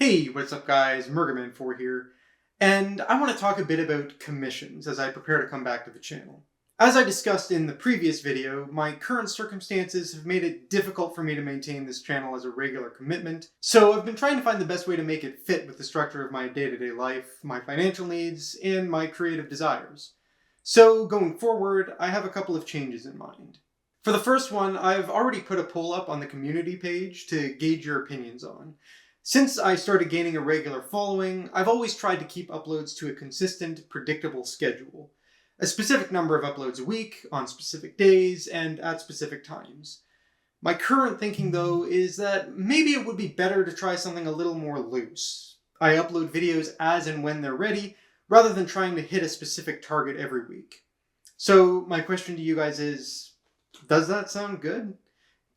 Hey, what's up guys? Murgaman4 here, and I want to talk a bit about commissions as I prepare to come back to the channel. As I discussed in the previous video, my current circumstances have made it difficult for me to maintain this channel as a regular commitment, so I've been trying to find the best way to make it fit with the structure of my day-to-day life, my financial needs, and my creative desires. So going forward, I have a couple of changes in mind. For the first one, I've already put a poll up on the community page to gauge your opinions on. Since I started gaining a regular following, I've always tried to keep uploads to a consistent, predictable schedule. A specific number of uploads a week, on specific days, and at specific times. My current thinking, though, is that maybe it would be better to try something a little more loose. I upload videos as and when they're ready, rather than trying to hit a specific target every week. So my question to you guys is, does that sound good?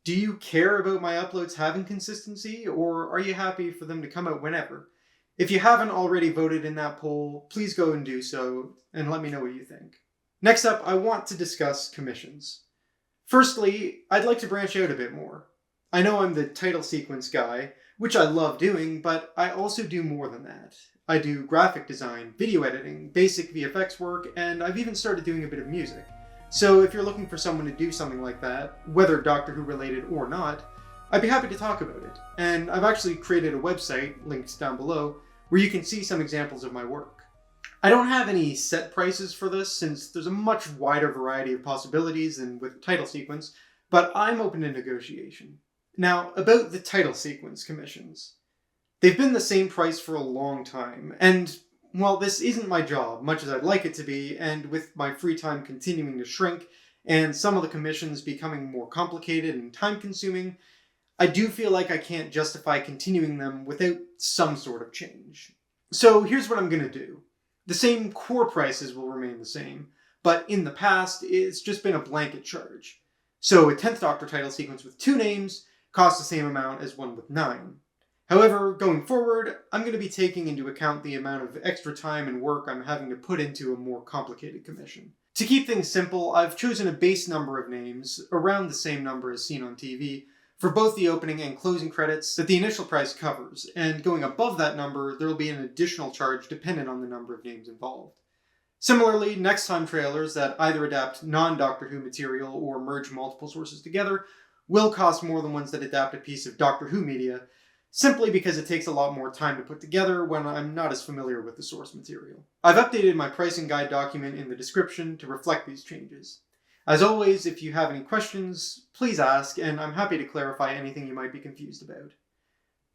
Do you care about my uploads having consistency, or are you happy for them to come out whenever? If you haven't already voted in that poll, please go and do so, and let me know what you think. Next up, I want to discuss commissions. Firstly, I'd like to branch out a bit more. I know I'm the title sequence guy, which I love doing, but I also do more than that. I do graphic design, video editing, basic VFX work, and I've even started doing a bit of music. So if you're looking for someone to do something like that, whether Doctor Who related or not, I'd be happy to talk about it. And I've actually created a website, linked down below, where you can see some examples of my work. I don't have any set prices for this, since there's a much wider variety of possibilities than with title sequence, but I'm open to negotiation. Now, about the title sequence commissions. They've been the same price for a long time, and well, this isn't my job, much as I'd like it to be, and with my free time continuing to shrink, and some of the commissions becoming more complicated and time-consuming, I do feel like I can't justify continuing them without some sort of change. So here's what I'm going to do. The same core prices will remain the same, but in the past, it's just been a blanket charge. So a 10th Doctor title sequence with 2 names costs the same amount as one with 9. However, going forward, I'm going to be taking into account the amount of extra time and work I'm having to put into a more complicated commission. To keep things simple, I've chosen a base number of names, around the same number as seen on TV, for both the opening and closing credits that the initial price covers, and going above that number, there will be an additional charge dependent on the number of names involved. Similarly, next time trailers that either adapt non-Doctor Who material or merge multiple sources together will cost more than ones that adapt a piece of Doctor Who media, simply because it takes a lot more time to put together when I'm not as familiar with the source material. I've updated my pricing guide document in the description to reflect these changes. As always, if you have any questions, please ask, and I'm happy to clarify anything you might be confused about.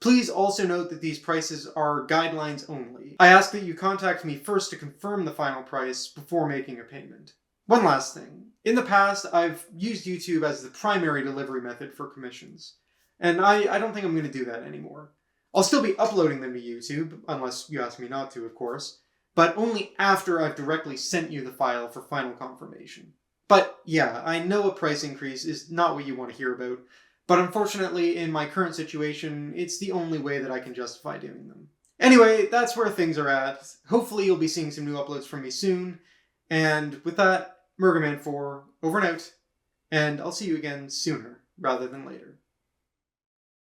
Please also note that these prices are guidelines only. I ask that you contact me first to confirm the final price before making a payment. One last thing. In the past, I've used YouTube as the primary delivery method for commissions. And I don't think I'm going to do that anymore. I'll still be uploading them to YouTube, unless you ask me not to, of course, but only after I've directly sent you the file for final confirmation. But yeah, I know a price increase is not what you want to hear about, but unfortunately, in my current situation, it's the only way that I can justify doing them. Anyway, that's where things are at. Hopefully you'll be seeing some new uploads from me soon, and with that, Murgaman4, over and out, and I'll see you again sooner rather than later.